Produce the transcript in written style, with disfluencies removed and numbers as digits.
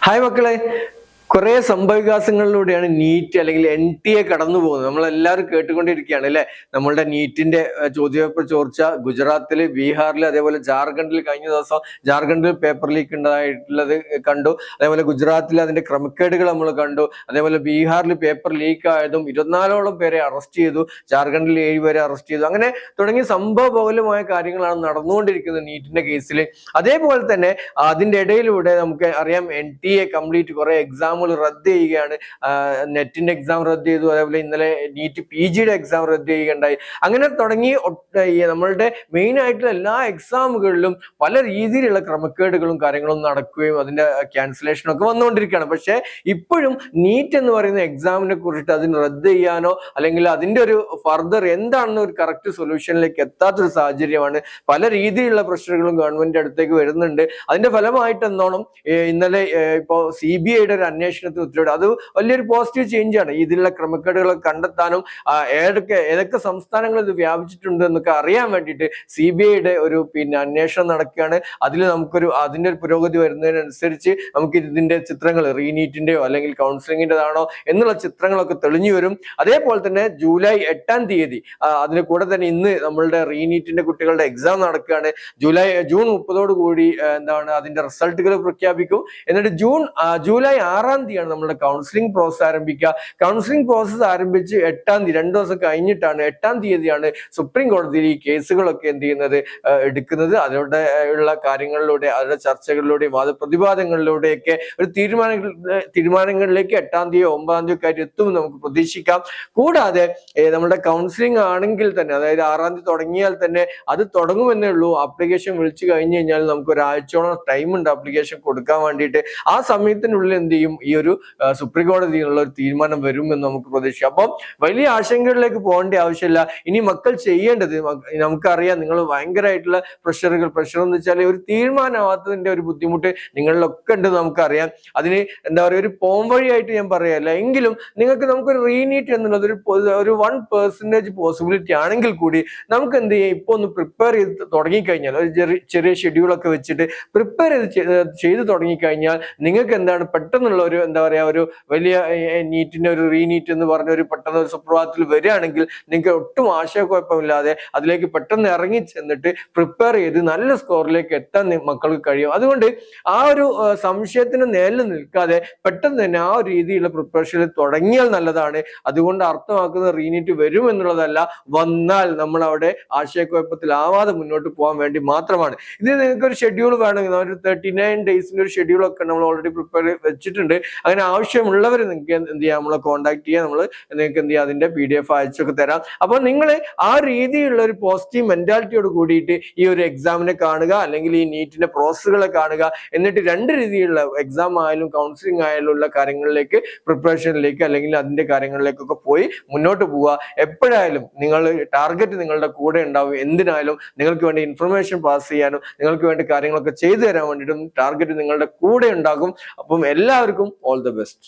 Hi മക്കളെ, കുറെ സംഭവവികാസങ്ങളിലൂടെയാണ് NEET അല്ലെങ്കിൽ NTA കടന്നു പോകുന്നത്. നമ്മളെല്ലാവരും കേട്ടുകൊണ്ടിരിക്കുകയാണ് അല്ലെ. നമ്മളുടെ നീറ്റിന്റെ ചോദ്യപേപ്പർ ചോർച്ച ഗുജറാത്തില്, ബീഹാറിൽ, അതേപോലെ ജാർഖണ്ഡിൽ കഴിഞ്ഞ ദിവസം ജാർഖണ്ഡിൽ പേപ്പർ ലീക്ക് ഉണ്ടായിട്ടുള്ളത് കണ്ടു. അതേപോലെ ഗുജറാത്തിൽ അതിന്റെ ക്രമക്കേടുകൾ നമ്മൾ കണ്ടു. അതേപോലെ ബീഹാറിൽ പേപ്പർ ലീക്ക് ആയതും 24ഓളം പേരെ അറസ്റ്റ് ചെയ്തു. ജാർഖണ്ഡിൽ 7 പേരെ അറസ്റ്റ് ചെയ്തു. അങ്ങനെ തുടങ്ങിയ സംഭവബഹുലമായ കാര്യങ്ങളാണ് നടന്നുകൊണ്ടിരിക്കുന്നത് നീറ്റിന്റെ കേസിൽ. അതേപോലെ തന്നെ അതിന്റെ ഇടയിലൂടെ നമുക്ക് അറിയാം NTA കംപ്ലീറ്റ് കുറെ എക്സാമുകൾ റദ്ദ് ചെയ്യുകയാണ്. നെറ്റിന്റെ എക്സാം റദ്ദ് ചെയ്തു. അതേപോലെ ഇന്നലെ നീറ്റ് PG എക്സാം റദ്ദ് ചെയ്യുകയുണ്ടായി. അങ്ങനെ തുടങ്ങി നമ്മളുടെ മെയിൻ ആയിട്ടുള്ള എല്ലാ എക്സാമുകളിലും പല രീതിയിലുള്ള ക്രമക്കേടുകളും കാര്യങ്ങളും നടക്കുകയും അതിന്റെ ക്യാൻസലേഷൻ ഒക്കെ വന്നുകൊണ്ടിരിക്കുകയാണ്. പക്ഷെ ഇപ്പോഴും നീറ്റ് എന്ന് പറയുന്ന എക്സാമിനെ കുറിച്ചിട്ട് അതിന് റദ്ദ് ചെയ്യാനോ അല്ലെങ്കിൽ അതിന്റെ ഒരു ഫർദർ എന്താണെന്ന് ഒരു കറക്റ്റ് സൊല്യൂഷനിലേക്ക് എത്താത്തൊരു സാഹചര്യമാണ്. പല രീതിയിലുള്ള പ്രഷറുകളും ഗവൺമെന്റ് അടുത്തേക്ക് വരുന്നുണ്ട്. അതിന്റെ ഫലമായിട്ട് എന്നോണം ഇന്നലെ ഇപ്പോ CBI ഒരു അന്വേഷണത്തിന് ഉത്തരവിട്ടു. അത് വലിയൊരു പോസിറ്റീവ് ചേഞ്ച് ആണ്. ഇതിലുള്ള ക്രമക്കേടുകൾ കണ്ടെത്താനും ഏതൊക്കെ സംസ്ഥാനങ്ങൾ ഇത് വ്യാപിച്ചിട്ടുണ്ട് എന്നൊക്കെ അറിയാൻ വേണ്ടിയിട്ട് CBI ഒരു അന്വേഷണം നടക്കുകയാണ്. അതിൽ അതിന്റെ ഒരു പുരോഗതി വരുന്നതിനനുസരിച്ച് നമുക്ക് ഇതിന്റെ ചിത്രങ്ങൾ റീനീറ്റിന്റെയോ അല്ലെങ്കിൽ കൗൺസിലിംഗിന്റെതാണോ എന്നുള്ള ചിത്രങ്ങളൊക്കെ തെളിഞ്ഞു വരും. അതേപോലെ തന്നെ ജൂലൈ 8-ാം തീയതി അതിന് കൂടെ തന്നെ ഇന്ന് നമ്മളുടെ റീനീറ്റിന്റെ കുട്ടികളുടെ എക്സാം നടക്കുകയാണ്. ജൂൺ 30 കൂടി അതിന്റെ റിസൾട്ടുകൾ പ്രഖ്യാപിക്കും. എന്നിട്ട് ജൂലൈ 6-ാം തീയതിയാണ് നമ്മുടെ കൗൺസിലിംഗ് പ്രോസസ് ആരംഭിക്കുക. കൗൺസിലിംഗ് പ്രോസസ് ആരംഭിച്ച് 8-ാം തീയതി 2 ദിവസം കഴിഞ്ഞിട്ടാണ് 8-ാം തീയതിയാണ് സുപ്രീം കോടതിയിൽ ഈ കേസുകളൊക്കെ എടുക്കുന്നത്. അതിലൂടെ ഉള്ള കാര്യങ്ങളിലൂടെ അതിന്റെ ചർച്ചകളിലൂടെ വാദപ്രതിവാദങ്ങളിലൂടെയൊക്കെ ഒരു തീരുമാനങ്ങളിലേക്ക് 8-ാം തീയതി 9-ാം തീയതി ഒക്കെ ആയിട്ട് എത്തുമെന്ന് നമുക്ക് പ്രതീക്ഷിക്കാം. കൂടാതെ നമ്മുടെ കൗൺസിലിംഗ് ആണെങ്കിൽ തന്നെ, അതായത് 6-ാം തീയതി തുടങ്ങിയാൽ തന്നെ അത് തുടങ്ങുമെന്നേ ഉള്ളൂ. ആപ്ലിക്കേഷൻ വിളിച്ചു കഴിഞ്ഞു കഴിഞ്ഞാൽ നമുക്ക് ഒരാഴ്ചയോളം ടൈം ഉണ്ട് ആപ്ലിക്കേഷൻ കൊടുക്കാൻ വേണ്ടിയിട്ട്. ആ സമയത്തിനുള്ളിൽ എന്ത് ചെയ്യും, ഈ ഒരു സുപ്രീം കോടതിയിലുള്ള ഒരു തീരുമാനം വരുമെന്ന് നമുക്ക് പ്രതീക്ഷിക്കാം. അപ്പം വലിയ ആശങ്കകളിലേക്ക് പോകേണ്ട ആവശ്യമില്ല. ഇനി മക്കൾ ചെയ്യേണ്ടത്, നമുക്കറിയാം നിങ്ങൾ ഭയങ്കരമായിട്ടുള്ള പ്രഷർ എന്ന് വെച്ചാൽ ഒരു തീരുമാനമാവാത്തതിന്റെ ഒരു ബുദ്ധിമുട്ട് നിങ്ങളിലൊക്കെ ഉണ്ടെന്ന് നമുക്കറിയാം. അതിന് ഒരു പോംവഴിയായിട്ട് ഞാൻ പറയല്ല, എങ്കിലും നമുക്കൊരു റീനീറ്റ് എന്നുള്ളത് ഒരു 1% പോസിബിലിറ്റി ആണെങ്കിൽ കൂടി നമുക്ക് എന്ത് ചെയ്യാം, ഇപ്പൊ ഒന്ന് പ്രിപ്പയർ ചെയ്ത് തുടങ്ങിക്കഴിഞ്ഞാൽ, ഒരു ചെറിയ ഷെഡ്യൂളൊക്കെ വെച്ചിട്ട് പ്രിപ്പയർ ചെയ്ത് തുടങ്ങിക്കഴിഞ്ഞാൽ നിങ്ങൾക്ക് പെട്ടെന്നുള്ള ഒരു ഒരു വലിയ നീറ്റിന്റെ ഒരു റീനീറ്റ് എന്ന് പറഞ്ഞ ഒരു പെട്ടെന്ന് ഒരു സുപ്രഭാതത്തിൽ വരികയാണെങ്കിൽ നിങ്ങൾക്ക് ഒട്ടും ആശയക്കുഴപ്പമില്ലാതെ അതിലേക്ക് പെട്ടെന്ന് ഇറങ്ങി ചെന്നിട്ട് പ്രിപ്പയർ ചെയ്ത് നല്ല സ്കോറിലേക്ക് എത്താൻ മക്കൾക്ക് കഴിയും. അതുകൊണ്ട് ആ ഒരു സംശയത്തിന് നേരിൽ നിൽക്കാതെ പെട്ടെന്ന് തന്നെ ആ ഒരു രീതിയിലുള്ള പ്രിപ്പറേഷനിൽ തുടങ്ങിയാൽ നല്ലതാണ്. അതുകൊണ്ട് അർത്ഥമാക്കുന്നത് റീനീറ്റ് വരും എന്നുള്ളതല്ല, വന്നാൽ നമ്മൾ അവിടെ ആശയക്കുഴപ്പത്തിലാവാതെ മുന്നോട്ട് പോകാൻ വേണ്ടി മാത്രമാണ്. ഇത് നിങ്ങൾക്ക് ഒരു ഷെഡ്യൂൾ വേണമെങ്കിൽ ഒരു 39 ഡേയ്സിന്റെ ഒരു ഷെഡ്യൂൾ ഒക്കെ നമ്മൾ ഓൾറെഡി പ്രിപ്പയർ വെച്ചിട്ടുണ്ട്. അങ്ങനെ ആവശ്യമുള്ളവർ നിങ്ങൾക്ക് എന്ത് ചെയ്യാം, നമ്മളെ കോൺടാക്ട് ചെയ്യാം. നിങ്ങൾക്ക് എന്ത് ചെയ്യാം, അതിന്റെ PDF അയച്ചൊക്കെ തരാം. അപ്പൊ നിങ്ങൾ ആ രീതിയിലുള്ള ഒരു പോസിറ്റീവ് മെന്റാലിറ്റിയോട് കൂടിയിട്ട് ഈ ഒരു എക്സാമിനെ കാണുക, അല്ലെങ്കിൽ ഈ നീറ്റിന്റെ പ്രോസസ്സുകളെ കാണുക. എന്നിട്ട് 2 രീതിയിലുള്ള എക്സാം ആയാലും കൗൺസിലിംഗ് ആയാലും ഉള്ള കാര്യങ്ങളിലേക്ക്, പ്രിപ്പറേഷനിലേക്ക് അല്ലെങ്കിൽ അതിന്റെ കാര്യങ്ങളിലേക്കൊക്കെ പോയി മുന്നോട്ട് പോവുക. എപ്പോഴായാലും ടാർഗറ്റ് നിങ്ങളുടെ കൂടെ ഉണ്ടാവും. എന്തിനായാലും നിങ്ങൾക്ക് വേണ്ടി ഇൻഫർമേഷൻ പാസ് ചെയ്യാനും നിങ്ങൾക്ക് വേണ്ടി കാര്യങ്ങളൊക്കെ ചെയ്തു തരാൻ വേണ്ടിയിട്ടും ടാർഗറ്റ് നിങ്ങളുടെ കൂടെ ഉണ്ടാകും. അപ്പം എല്ലാവർക്കും ഓൾ ദ ബെസ്റ്റ്.